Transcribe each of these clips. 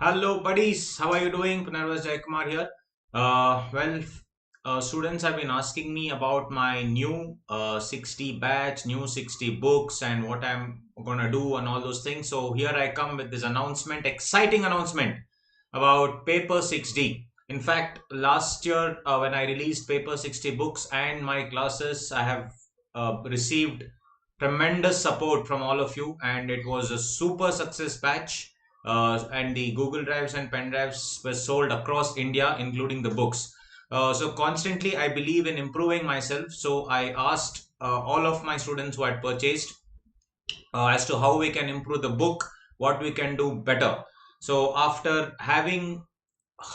Hello, buddies. How are you doing? Punarvas Jayakumar here. Students have been asking me about my new 60 batch, new 60 books, and what I'm gonna do, and all those things. So here I come with this announcement, exciting announcement about Paper 6D. In fact, last year when I released Paper 60 books and my classes, I have received tremendous support from all of you, and it was a super success batch, and the Google Drives and pen drives were sold across India, including the books. So constantly, I believe in improving myself. So I asked all of my students who had purchased as to how we can improve the book, what we can do better. So after having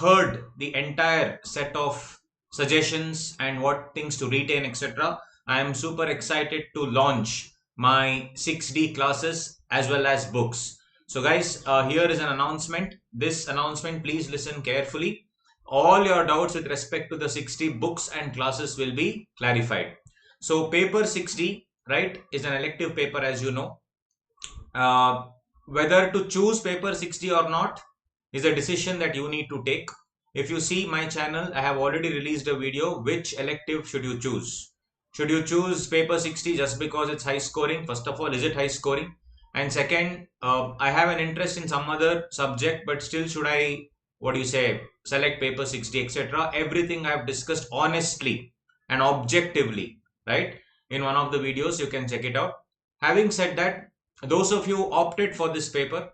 heard the entire set of suggestions and what things to retain, etc., I am super excited to launch my 6D classes as well as books. So, guys, here is an announcement. This announcement, please listen carefully. All your doubts with respect to the 60 books and classes will be clarified. So, paper 60, right, is an elective paper, as you know. Whether to choose paper 60 or not is a decision that you need to take. If you see my channel, I have already released a video. Which elective should you choose? Should you choose paper 60 just because it's high scoring? First of all, is it high scoring? And second, I have an interest in some other subject, but still should I, what do you say, select paper 60, etc. Everything I've discussed honestly and objectively, right? In one of the videos, you can check it out. Having said that, those of you opted for this paper,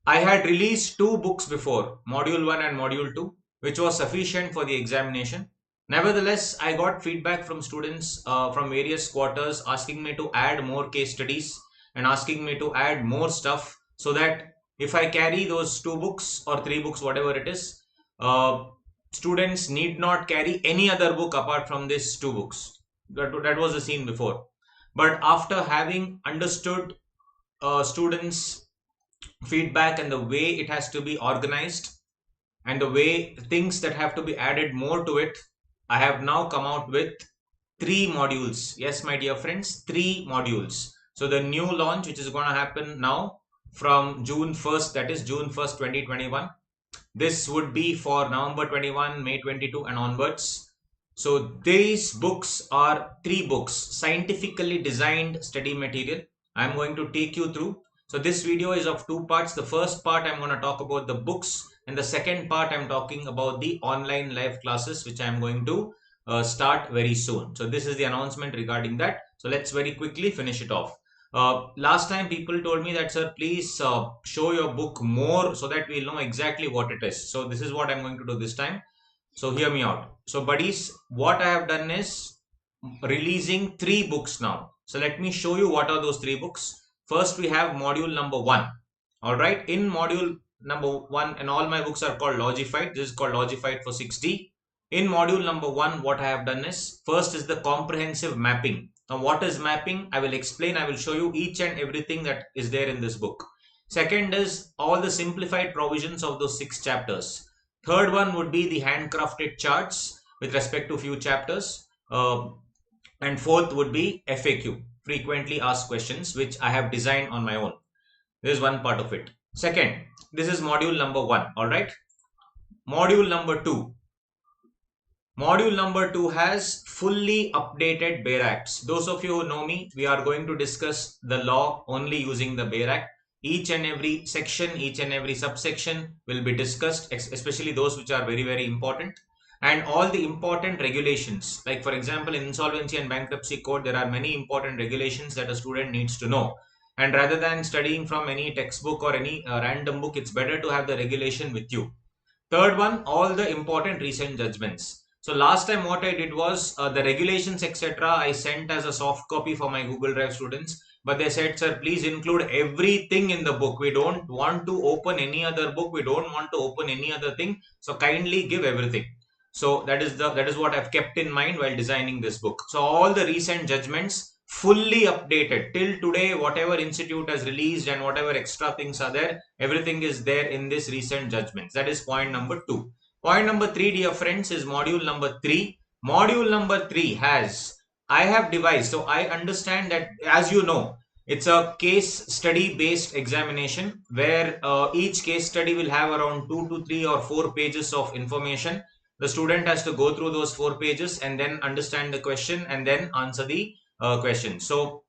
I had released two books before, Module 1 and Module 2, which was sufficient for the examination. Nevertheless, I got feedback from students from various quarters asking me to add more case studies and asking me to add more stuff, so that if I carry those two books or three books, whatever it is, uh, students need not carry any other book apart from these two books. That was the scene before. But after having understood students' feedback and the way it has to be organized and the way things that have to be added more to it, I have now come out with three modules. Yes, my dear friends, three modules. So the new launch, which is going to happen now from June 1st, that is June 1st, 2021. This would be for November 21, May 22 and onwards. So these books are three books, scientifically designed study material. I'm going to take you through. So this video is of two parts. The first part, I'm going to talk about the books, and the second part, I'm talking about the online live classes, which I'm going to start very soon. So this is the announcement regarding that. So let's very quickly finish it off. Last time people told me that, sir, please show your book more so that we'll know exactly what it is. So this is what I'm going to do this time. So hear me out. So buddies, what I have done is releasing three books now. So let me show you what are those three books. First, we have module number 1. All right. In module number 1, and all my books are called Logified. This is called Logified for 6D. In module number 1, what I have done is, first is the comprehensive mapping. Now, what is mapping? I will explain. I will show you each and everything that is there in this book. Second is all the simplified provisions of those 6 chapters. Third one would be the handcrafted charts with respect to few chapters. And fourth would be FAQ, frequently asked questions, which I have designed on my own. This is one part of it. Second, this is module number 1. All right. Module number 2. Module number 2 has fully updated Bayer Acts. Those of you who know me, we are going to discuss the law only using the Bayer Act. Each and every section, each and every subsection will be discussed, especially those which are very, very important. And all the important regulations, like for example, in insolvency and bankruptcy code, there are many important regulations that a student needs to know. And rather than studying from any textbook or any random book, it's better to have the regulation with you. Third one, all the important recent judgments. So last time what I did was the regulations, etc. I sent as a soft copy for my Google Drive students. But they said, sir, please include everything in the book. We don't want to open any other book. We don't want to open any other thing. So kindly give everything. So that is what I've kept in mind while designing this book. So all the recent judgments fully updated till today, whatever institute has released and whatever extra things are there, everything is there in this recent judgments. That is point number 2. Point number 3, dear friends, is module number 3. Module number 3 has, I have devised, so I understand that, as you know, It's a case study based examination where each case study will have around 2 to 3 or 4 pages of information. The student has to go through those 4 pages and then understand the question and then answer the question. So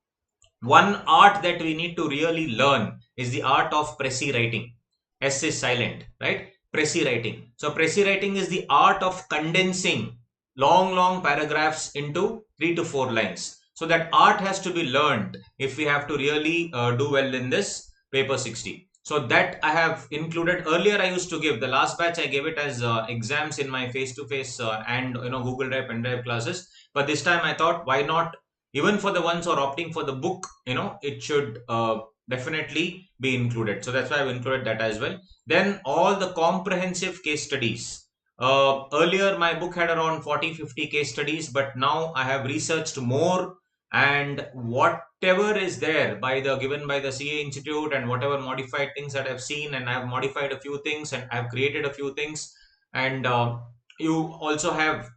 one art that we need to really learn is the art of pressy writing. S is silent, right? Pressy writing. So pressy writing is the art of condensing long paragraphs into 3 to 4 lines. So that art has to be learned if we have to really do well in this paper 60. So that I have included. Earlier I used to give the last batch, I gave it as exams in my face-to-face and Google Drive pen drive classes. But this time I thought, why not, even for the ones who are opting for the book, it should definitely be included. So that's why I've included that as well. Then all the comprehensive case studies. Earlier my book had around 40-50 case studies, but now I have researched more, and whatever is there given by the CA Institute and whatever modified things that I've seen, and I've modified a few things and I've created a few things. And you also have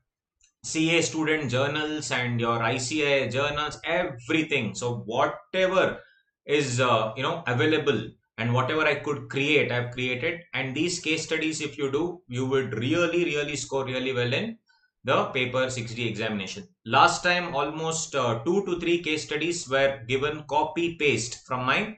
CA student journals and your ICA journals, everything. So whatever is available and whatever I could create, I've created. And these case studies, if you do, you would really score really well in the paper 60 examination. Last time, almost 2 to 3 case studies were given copy paste from my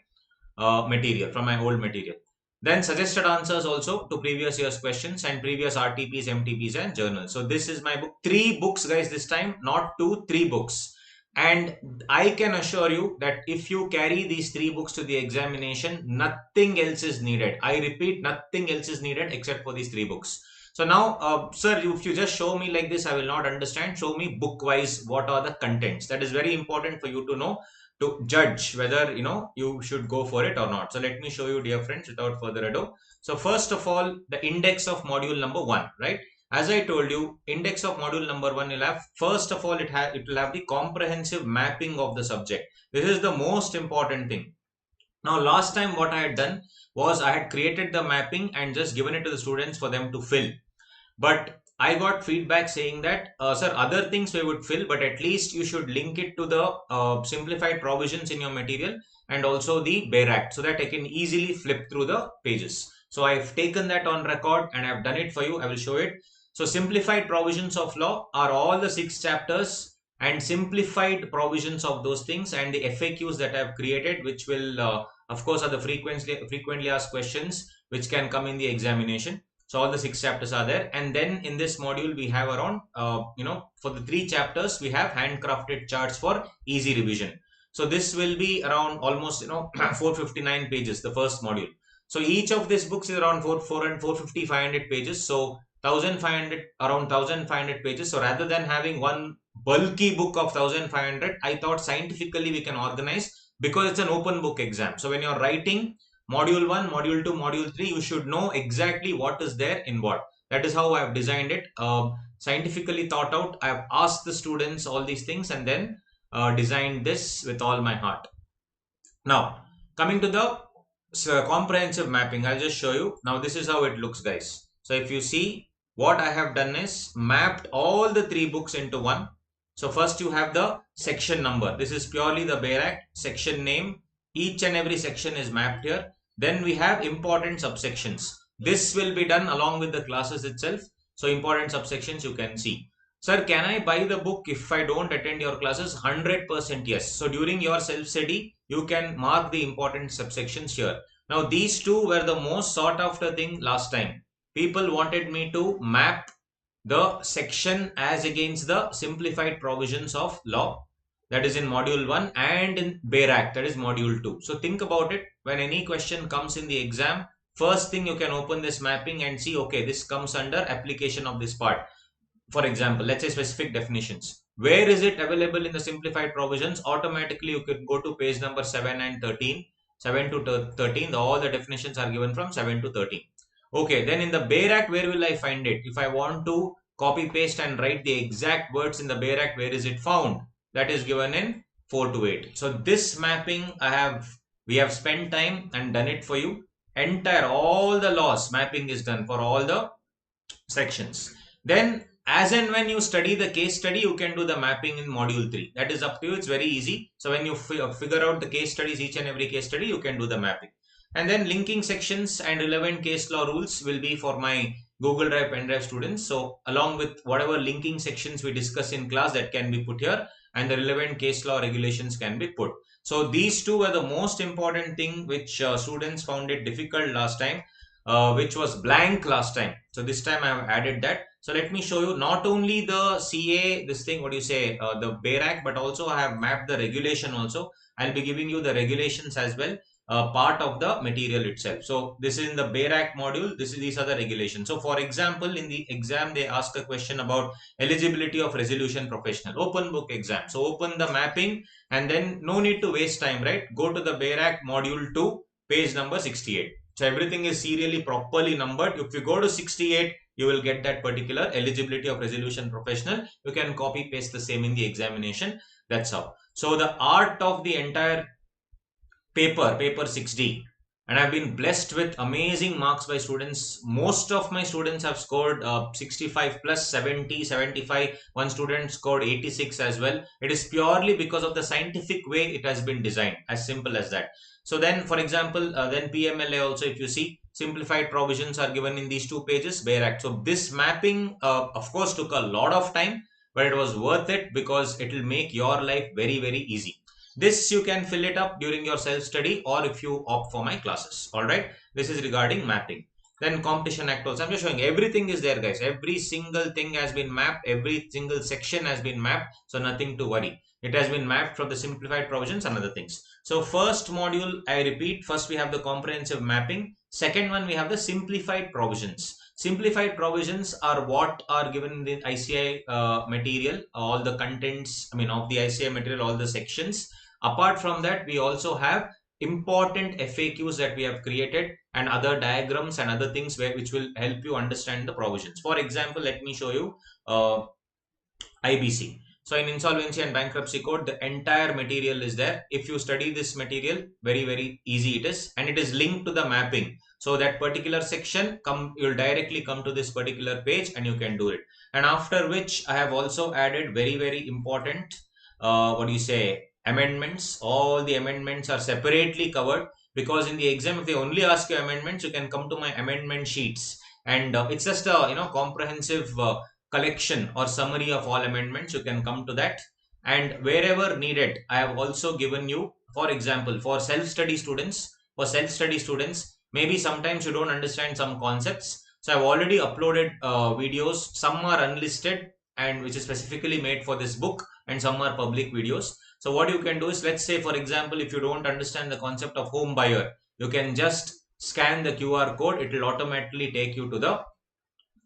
material, from my old material. Then suggested answers also to previous year's questions and previous RTPs, MTPs and journals. So this is my book. 3 books, guys, this time, not 2, 3 books. And I can assure you that if you carry these 3 books to the examination, nothing else is needed. I repeat, nothing else is needed except for these 3 books. So now, sir, if you just show me like this, I will not understand. Show me book wise what are the contents. That is very important for you to know, to judge whether you should go for it or not. So let me show you, dear friends, without further ado. So first of all, the index of module number 1, right? As I told you, index of module number 1 will have, first of all, it will have the comprehensive mapping of the subject. This is the most important thing. Now last time what I had done was I had created the mapping and just given it to the students for them to fill. But I got feedback saying that, sir, other things we would fill, but at least you should link it to the simplified provisions in your material and also the Bare Act, so that I can easily flip through the pages. So I've taken that on record and I've done it for you. I will show it. So simplified provisions of law are all the 6 chapters and simplified provisions of those things, and the FAQs that I've created, which will, of course, are the frequently asked questions which can come in the examination. So all the 6 chapters are there. And then in this module, we have around, for the 3 chapters, we have handcrafted charts for easy revision. So this will be around almost, 459 pages, the first module. So each of these books is around 450, 500 pages. So 1500, around 1500 pages. So rather than having one bulky book of 1500, I thought scientifically we can organize, because it's an open book exam. So when you're writing module 1, module 2, module 3, you should know exactly what is there in what. That is how I have designed it. Scientifically thought out. I have asked the students all these things and then designed this with all my heart. Now, coming to the comprehensive mapping, I'll just show you. Now, this is how it looks, guys. So if you see, what I have done is mapped all the 3 books into one. So first you have the section number. This is purely the Bare Act. Section name. Each and every section is mapped here. Then we have important subsections. This will be done along with the classes itself. So important subsections you can see. Sir, can I buy the book if I don't attend your classes? 100% yes. So during your self-study, you can mark the important subsections here. Now these 2 were the most sought after thing last time. People wanted me to map the section as against the simplified provisions of law, that is in module 1, and in Bare Act, that is module 2. So think about it. When any question comes in the exam, first thing you can open this mapping and see, okay, this comes under application of this part. For example, let's say specific definitions. Where is it available in the simplified provisions? Automatically you could go to page number 7 and 13. 7 to 13, all the definitions are given from 7 to 13. Okay, then in the Bare Act, where will I find it? If I want to copy paste and write the exact words in the Bare Act, where is it found? That is given in 4 to 8. So this mapping we have spent time and done it for you. Entire, all the laws mapping is done for all the sections. Then as and when you study the case study, you can do the mapping in module 3. That is up to you. It's very easy. So when you figure out the case studies, each and every case study, you can do the mapping. And then linking sections and relevant case law rules will be for my Google Drive pen drive students. So along with whatever linking sections we discuss in class, that can be put here, and the relevant case law regulations can be put. So these two were the most important thing which students found it difficult last time, which was blank last time. So this time I have added that. So let me show you not only the CA, this thing, what do you say, the BERAC, but also I have mapped the regulation also. I'll be giving you the regulations as well, part of the material itself. So this is in the BERAC module. These are the regulations. So for example, in the exam, they ask a question about eligibility of resolution professional, open book exam. So open the mapping, and then no need to waste time, right? Go to the BERAC module 2, page number 68. So everything is serially properly numbered. If you go to 68, you will get that particular eligibility of resolution professional. You can copy paste the same in the examination. That's how. So the art of the entire paper 6D, and I've been blessed with amazing marks by students. Most of my students have scored 65 plus, 70, 75. One student scored 86 as well. It is purely because of the scientific way it has been designed, as simple as that. So then, for example, then PMLA also, if you see, simplified provisions are given in these 2 pages, BERAC. So this mapping, of course, took a lot of time, but it was worth it because it will make your life very, very easy. This you can fill it up during your self-study, or if you opt for my classes. All right. This is regarding mapping. Then Competition Act also. I'm just showing everything is there, guys. Every single thing has been mapped. Every single section has been mapped. So nothing to worry. It has been mapped from the simplified provisions and other things. So first module, I repeat, first we have the comprehensive mapping. Second one, we have the simplified provisions. Simplified provisions are what are given in the ICI material, all the contents, of the ICI material, all the sections. Apart from that, we also have important FAQs that we have created and other diagrams and other things which will help you understand the provisions. For example, let me show you IBC. So in insolvency and bankruptcy code, the entire material is there. If you study this material, very, very easy it is, and it is linked to the mapping. So that particular section, you'll directly come to this particular page and you can do it. And after which I have also added very, very important, amendments. All the amendments are separately covered, because in the exam, if they only ask you amendments, you can come to my amendment sheets, and it's just a comprehensive collection or summary of all amendments. You can come to that, and wherever needed, I have also given you, for example, for self-study students, maybe sometimes you don't understand some concepts. So I've already uploaded videos. Some are unlisted and which is specifically made for this book, and some are public videos. So what you can do is, let's say, for example, if you don't understand the concept of home buyer, you can just scan the QR code. It will automatically take you to the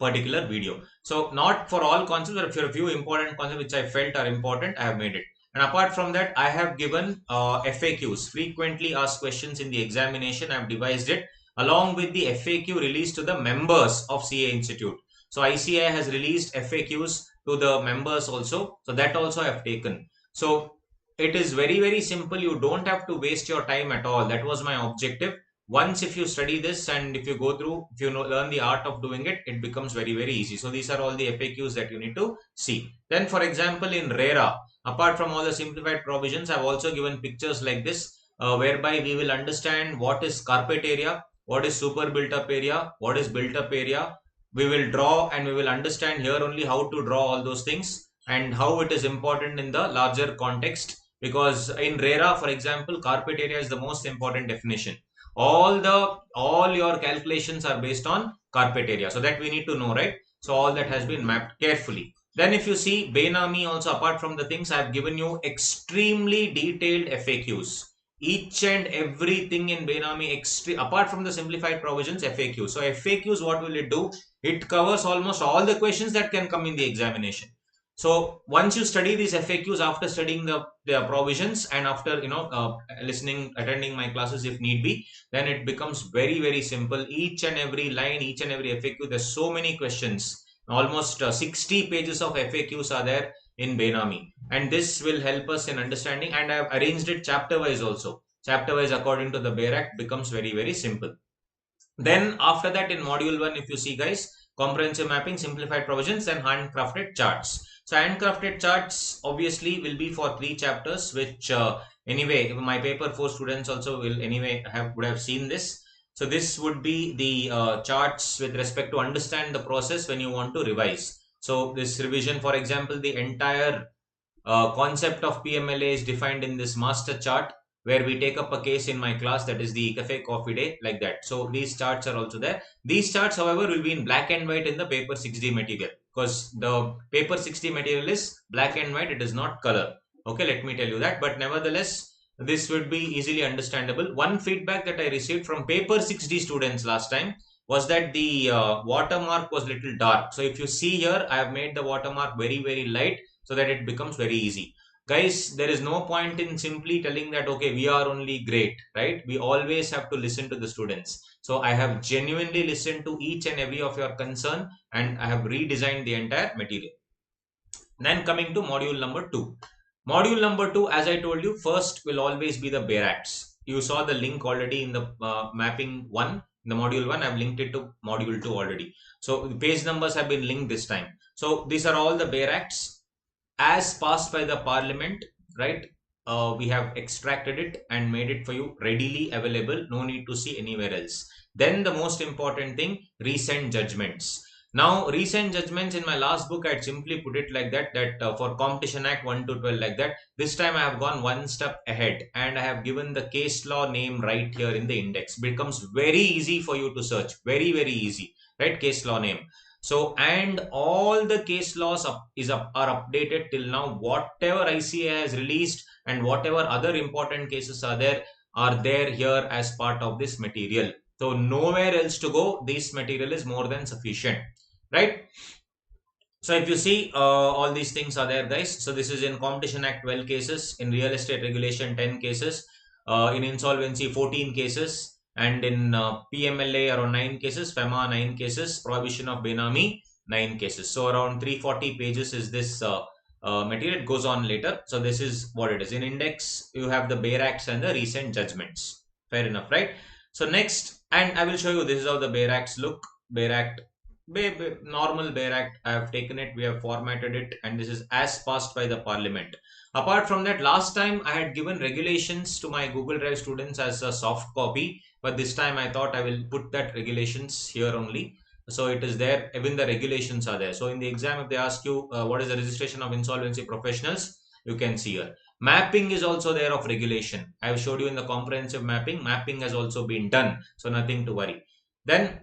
particular video. So not for all concepts, but if there are a few important concepts which I felt are important, I have made it. And apart from that, I have given FAQs, frequently asked questions in the examination. I have devised it along with the FAQ released to the members of CA Institute. So ICI has released FAQs to the members also. So that also I have taken. So it is very, very simple. You don't have to waste your time at all. That was my objective. Once if you study this and if you go through, if you learn the art of doing it, it becomes very, very easy. So these are all the FAQs that you need to see. Then for example, in RERA, apart from all the simplified provisions, I've also given pictures like this, whereby we will understand what is carpet area, what is super built up area, what is built up area. We will draw and we will understand here only how to draw all those things and how it is important in the larger context. Because in RERA, for example, carpet area is the most important definition. All your calculations are based on carpet area. So that we need to know, right? So all that has been mapped carefully. Then if you see Benami also, apart from the things, I have given you extremely detailed FAQs. Each and everything in Benami, apart from the simplified provisions, FAQs. So FAQs, what will it do? It covers almost all the questions that can come in the examination. So once you study these FAQs, after studying the provisions and after attending my classes if need be, then it becomes very, very simple. Each and every line, each and every FAQ, there's so many questions. Almost 60 pages of FAQs are there in Benami, and this will help us in understanding. And I have arranged it chapter wise also. Chapter wise according to the BERAC becomes very, very simple. Then after that, in module 1, if you see, guys, comprehensive mapping, simplified provisions, and handcrafted charts. So handcrafted charts obviously will be for 3 chapters, which anyway my paper 4 students also will anyway would have seen this. So this would be the charts with respect to understand the process when you want to revise. So this revision, for example, the entire concept of PMLA is defined in this master chart, where we take up a case in my class, that is the cafe coffee day, like that. So these charts are also there. These charts, however, will be in black and white in the paper 6D material, because the paper 6D material is black and white, it is not color. Okay, let me tell you that. But nevertheless, this would be easily understandable. One feedback that I received from paper 6D students last time was that the watermark was little dark. So if you see here, I have made the watermark very light, so that it becomes very easy. Guys, there is no point in simply telling that, okay, we are only great, right? We always have to listen to the students. So I have genuinely listened to each and every of your concern, and I have redesigned the entire material. Then coming to module number 2. Module number 2, as I told you, first will always be the bare acts. You saw the link already in the mapping 1. In the module 1, I've linked it to module 2 already. So the page numbers have been linked this time. So these are all the bare acts as passed by the parliament, right? We have extracted it and made it for you readily available. No need to see anywhere else. Then the most important thing, recent judgments. Now, recent judgments, in my last book, I had simply put it like that, for Competition Act 1 to 12, like that. This time I have gone one step ahead, and I have given the case law name right here in the index. It becomes very easy for you to search. Very easy, right? Case law name. So, and all the case laws are updated till now. Whatever ICA has released and whatever other important cases are there here as part of this material. So nowhere else to go. This material is more than sufficient, right? So if you see, all these things are there, guys. So this is in Competition Act 12 cases, in Real Estate Regulation 10 cases, in Insolvency 14 cases, and in PMLA around 9 cases, FEMA 9 cases, Prohibition of Benami 9 cases. So around 340 pages is this material. It goes on later. So this is what it is. In index, you have the bare acts and the recent judgments. Fair enough, right? So next, and I will show you, this is how the bare acts look. Bare act, normal bare act, I have taken it, we have formatted it, and this is as passed by the parliament. Apart from that, last time I had given regulations to my Google Drive students as a soft copy, but this time I thought I will put that regulations here only. So it is there, even the regulations are there. So in the exam, if they ask you what is the registration of insolvency professionals, you can see here. Mapping is also there of regulation. I have showed you in the comprehensive mapping. Mapping has also been done, so nothing to worry. Then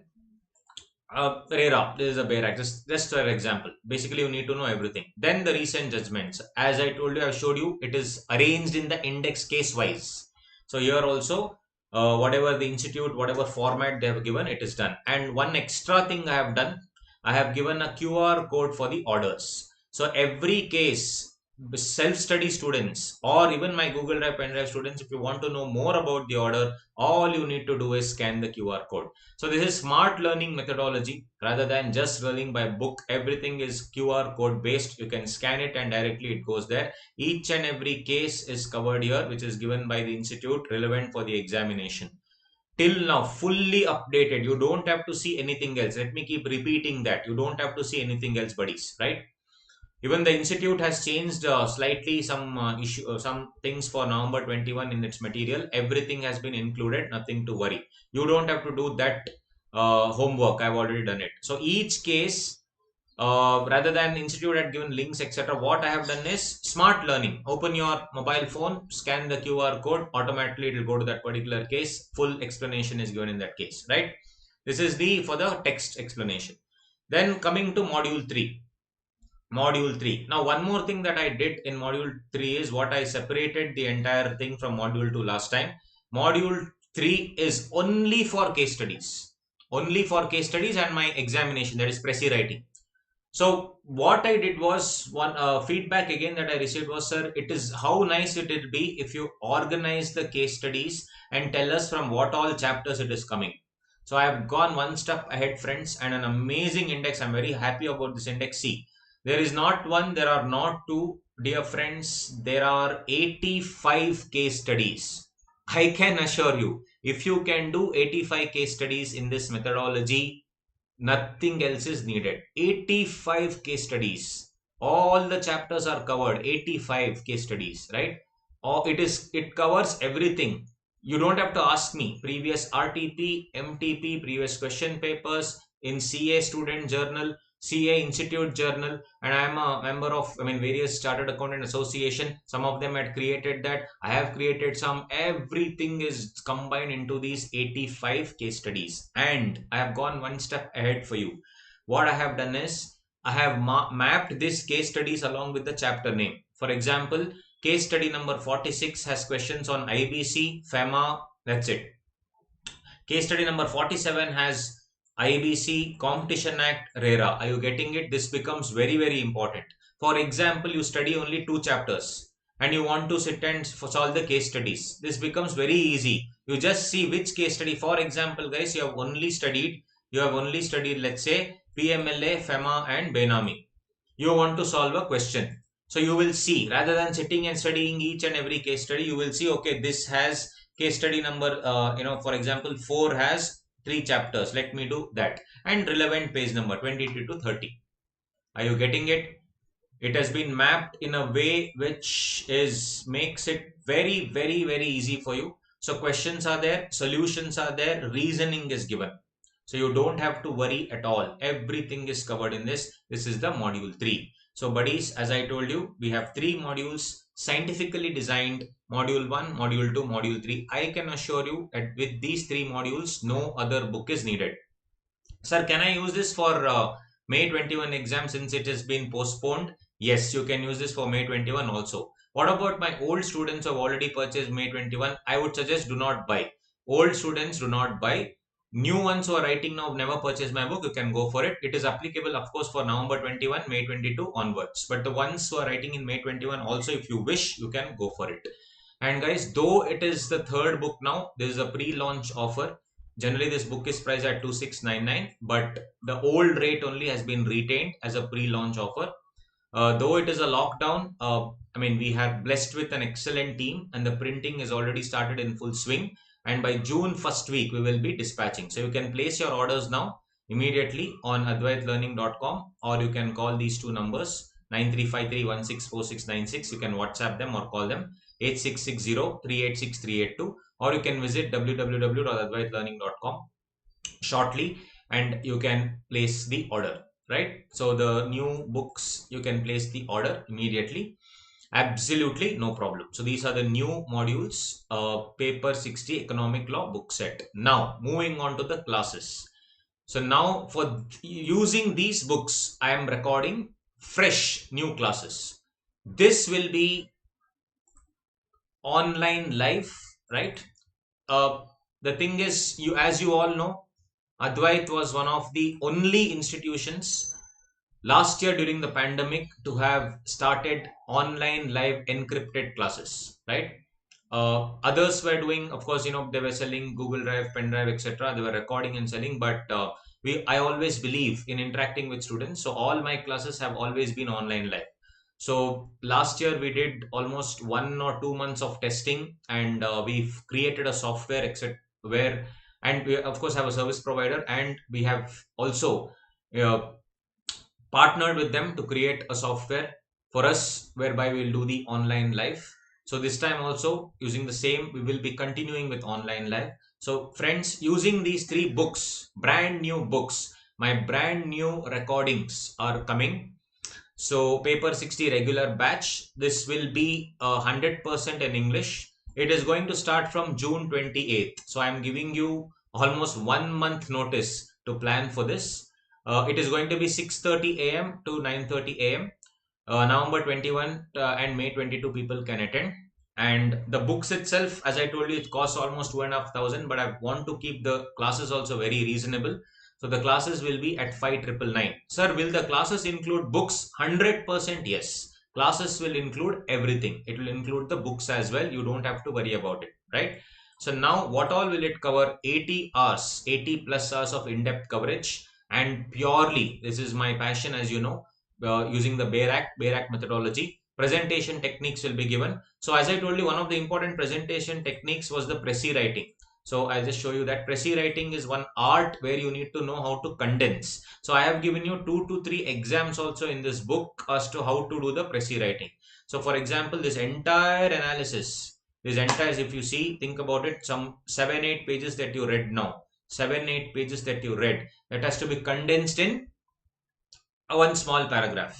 RERA, this is a bare act. Just for example. Basically, you need to know everything. Then the recent judgments. As I told you, I showed you, it is arranged in the index case wise. So here also, whatever the institute, whatever format they have given, it is done. And one extra thing I have done, I have given a QR code for the orders. So every case, self-study students or even my Google Drive pen drive students, if you want to know more about the order, all you need to do is scan the QR code. So this is smart learning methodology rather than just learning by book. Everything is QR code based. You can scan it and directly it goes there. Each and every case is covered here, which is given by the institute, relevant for the examination. Till now, fully updated. You don't have to see anything else. Let me keep repeating that. You don't have to see anything else, buddies, right? Even the institute has changed slightly some things for November 21 in its material. Everything has been included, nothing to worry. You don't have to do that homework. I've already done it. So each case, rather than institute had given links, etc., what I have done is smart learning. Open your mobile phone, scan the QR code, automatically it will go to that particular case. Full explanation is given in that case, right? This is for the text explanation. Then coming to module 3. Module 3. Now, one more thing that I did in module 3 is what I separated the entire thing from module 2 last time. Module 3 is only for case studies. Only for case studies and my examination, that is Prezi writing. So what I did was, one feedback again that I received was, sir, it is how nice it will be if you organize the case studies and tell us from what all chapters it is coming. So I have gone one step ahead, friends, and an amazing index. I'm very happy about this index. See, there is not one, there are not two, dear friends, there are 85 case studies. I can assure you, if you can do 85 case studies in this methodology, Nothing else is needed. 85 case studies. All the chapters are covered. 85 case studies, right? Or it covers everything. You don't have to ask me. Previous RTP, MTP, previous question papers in CA Student Journal, CA Institute Journal, and I am a member of, various Chartered Accountant Association. Some of them had created that. I have created some. Everything is combined into these 85 case studies. And I have gone one step ahead for you. What I have done is I have mapped these case studies along with the chapter name. For example, case study number 46 has questions on IBC, FEMA, that's it. Case study number 47 has IBC, Competition Act, RERA. Are you getting it? This becomes very, very important. For example, you study only 2 chapters and you want to sit and solve the case studies. This becomes very easy. You just see which case study. For example, guys, you have only studied, let's say, PMLA, FEMA and Benami. You want to solve a question. So you will see, rather than sitting and studying each and every case study, you will see, okay, this has case study number, for example, 4 has 3 chapters. Let me do that. And relevant page number 22 to 30. Are you getting it? It has been mapped in a way which makes it very, very, very easy for you. So questions are there, solutions are there, reasoning is given. So you don't have to worry at all. Everything is covered in this. This is the module 3. So buddies, as I told you, we have 3 modules scientifically designed. Module 1, module 2, module 3. I can assure you that with these 3 modules, no other book is needed. Sir, can I use this for May 21 exam since it has been postponed? Yes, you can use this for May 21 also. What about my old students who have already purchased May 21? I would suggest do not buy. Old students do not buy. New ones who are writing now never purchased my book, you can go for it. It is applicable, of course, for November 21, May 22 onwards. But the ones who are writing in May 21 also, if you wish, you can go for it. And guys, though it is the 3rd book now, there is a pre-launch offer. Generally, this book is priced at 2699, but the old rate only has been retained as a pre-launch offer. Though it is a lockdown, we are blessed with an excellent team and the printing is already started in full swing. And by June 1st week, we will be dispatching. So you can place your orders now immediately on advaitlearning.com, or you can call these 2 numbers 9353164696. You can WhatsApp them or call them 8660386382, or you can visit www.advaitlearning.com shortly and you can place the order. Right? So the new books, you can place the order immediately. Absolutely no problem. So these are the new modules, paper 60 economic law book set. Now moving on to the classes. So now for using these books, I am recording fresh new classes. This will be online live, right? The thing is, as you all know, Advait was one of the only institutions last year during the pandemic to have started online live encrypted classes, right? Others were doing, of course, they were selling Google Drive, pen drive, etc. They were recording and selling, but I always believe in interacting with students. So all my classes have always been online live. So last year we did almost 1 or 2 months of testing, and we've created a software, etc. And we of course have a service provider, and we have also partnered with them to create a software for us whereby we'll do the online live. So this time also using the same, we will be continuing with online live. So friends, using these 3 books, brand new books, my brand new recordings are coming. So paper 60 regular batch, this will be 100% in English. It is going to start from June 28th. So I am giving you almost 1 month notice to plan for this. It is going to be 6:30 a.m. to 9:30 a.m. November 21 and May 22 people can attend. And the books itself, as I told you, it costs almost 2,500, but I want to keep the classes also very reasonable. So the classes will be at 5,999. Sir, will the classes include books? 100% yes. Classes will include everything. It will include the books as well. You don't have to worry about it, right? So now what all will it cover? 80 hours, 80 plus hours of in-depth coverage, and purely, this is my passion, as you know, using the BERAC methodology. Presentation techniques will be given. So as I told you, one of the important presentation techniques was the Prezi writing. So I'll just show you that Prezi writing is one art where you need to know how to condense. So I have given you 2 to 3 exams also in this book as to how to do the Prezi writing. So for example, this entire analysis, this entire, if you see, think about it, some 7-8 pages that you read now, 7-8 pages that you read, that has to be condensed in one small paragraph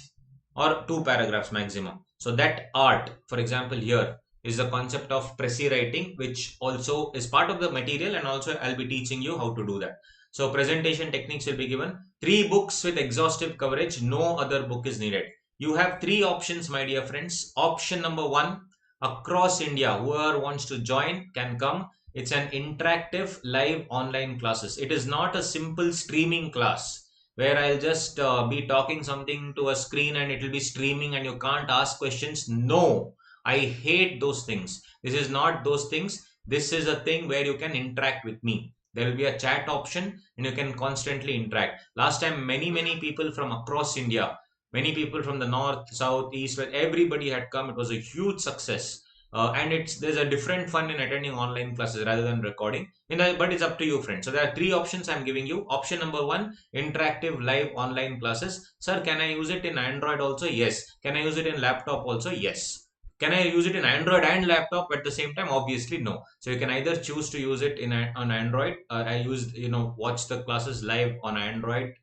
or 2 paragraphs maximum. So that art, for example, here is the concept of Prezi writing, which also is part of the material, and also I'll be teaching you how to do that. So presentation techniques will be given. 3 books with exhaustive coverage. No other book is needed. You have 3 options, my dear friends. Option number 1, across India, whoever wants to join can come. It's an interactive live online classes. It is not a simple streaming class where I'll just be talking something to a screen and it will be streaming and you can't ask questions. No, I hate those things. This is not those things. This is a thing where you can interact with me. There will be a chat option and you can constantly interact. Last time, many people from across India, many people from the north, south, east, west, everybody had come. It was a huge success. And there's a different fun in attending online classes rather than recording. But it's up to you, friends. So there are 3 options I'm giving you. Option number 1, interactive live online classes. Sir, can I use it in Android also? Yes. Can I use it in laptop also? Yes. Can I use it in Android and laptop at the same time? Obviously, no. So you can either choose to use it on Android. I used, watch the classes live on Android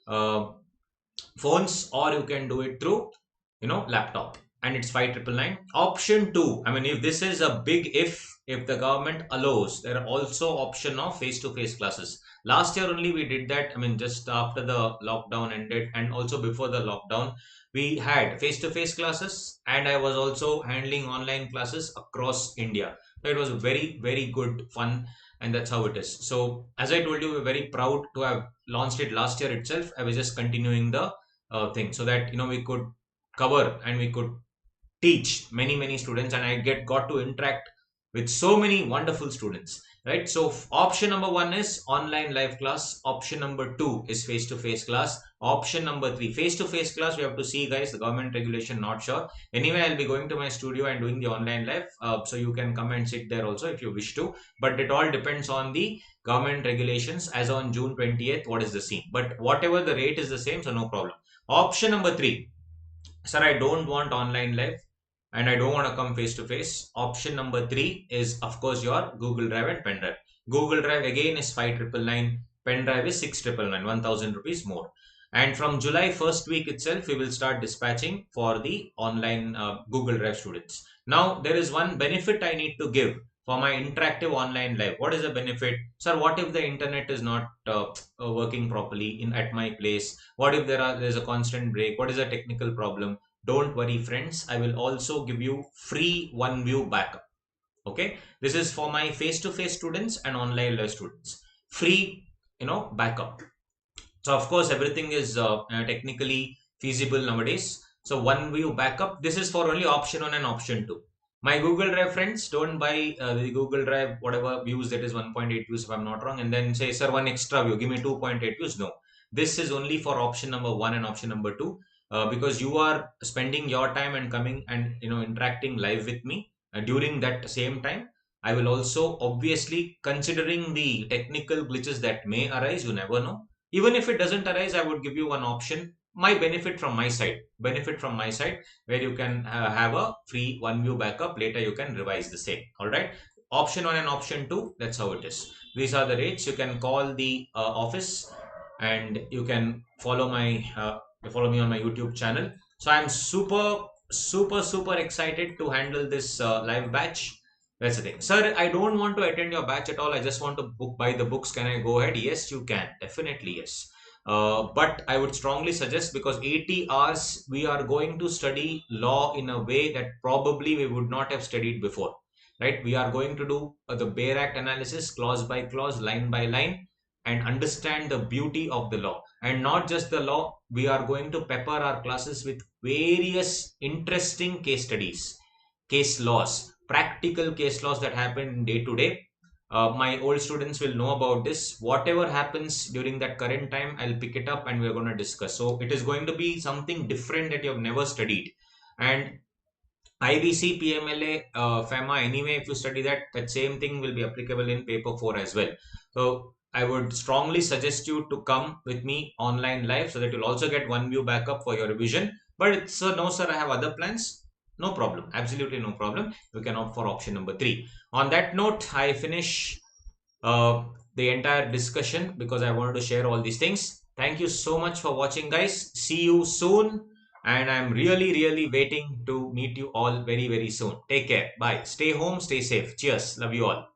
uh, phones, or you can do it through laptop, and it's 5999. Option 2, I mean, if this is a big if the government allows, there are also option of face-to-face classes. Last year only we did that. I mean, just after the lockdown ended and also before the lockdown, we had face-to-face classes, and I was also handling online classes across India. So it was very good fun, and that's how it is. So as I told you, we're very proud to have launched it last year itself. I was just continuing the thing so that we could cover and we could teach many students, and I got to interact with so many wonderful students, right? So option number 1 is online live class. Option number 2 is face to face class. Option number 3, face to face class, we have to see, guys, the government regulation, not sure. Anyway, I'll be going to my studio and doing the online live, so you can come and sit there also if you wish to, but it all depends on the government regulations as on June 20th, what is the scene. But whatever, the rate is the same, so no problem. Option number 3, sir, I don't want online live and I don't want to come face to face. Option number 3 is, of course, your Google Drive and pen drive. Google Drive again is 5999, pen drive is 6999, 1000 rupees more. And from July 1st week itself, we will start dispatching for the online Google Drive students. Now, there is one benefit I need to give for my interactive online live. What is the benefit? Sir, what if the internet is not working properly at my place? What if there's a constant break? What is a technical problem? Don't worry, friends. I will also give you free one view backup. Okay, this is for my face-to-face students and online live students. Free, backup. So of course, everything is technically feasible nowadays. So one view backup. This is for only option 1 and option 2. My Google Drive friends, don't buy the Google Drive whatever views, that is 1.8 views if I'm not wrong, and then say, sir, one extra view, give me 2.8 views. No, this is only for option number 1 and option number 2, because you are spending your time and coming and interacting live with me during that same time. I will also, obviously, considering the technical glitches that may arise, you never know. Even if it doesn't arise, I would give you one option, my benefit from my side, where you can have a free one view backup. Later you can revise the same. All right, option 1 and option 2, that's how it is. These are the rates. You can call the office, and you can follow me on my YouTube channel. So I'm super excited to handle this live batch. That's the thing. Sir, I don't want to attend your batch at all. I just want to buy the books. Can I go ahead? Yes, you can. Definitely, yes. But I would strongly suggest, because 80 hours we are going to study law in a way that probably we would not have studied before, right? We are going to do the Bare Act analysis, clause by clause, line by line, and understand the beauty of the law. And not just the law, we are going to pepper our classes with various interesting case studies, case laws, practical case laws that happen day to day. My old students will know about this. Whatever happens during that current time, I'll pick it up and we're going to discuss. So it is going to be something different that you have never studied. And IBC, PMLA, FEMA, anyway, if you study that, that same thing will be applicable in paper 4 as well. So I would strongly suggest you to come with me online live so that you'll also get one view backup for your revision. But it's no, sir, I have other plans. No problem. Absolutely no problem. You can opt for option number 3. On that note, I finish uh, the entire discussion because I wanted to share all these things. Thank you so much for watching, guys. See you soon. And I'm really, really waiting to meet you all very, very soon. Take care. Bye. Stay home. Stay safe. Cheers. Love you all.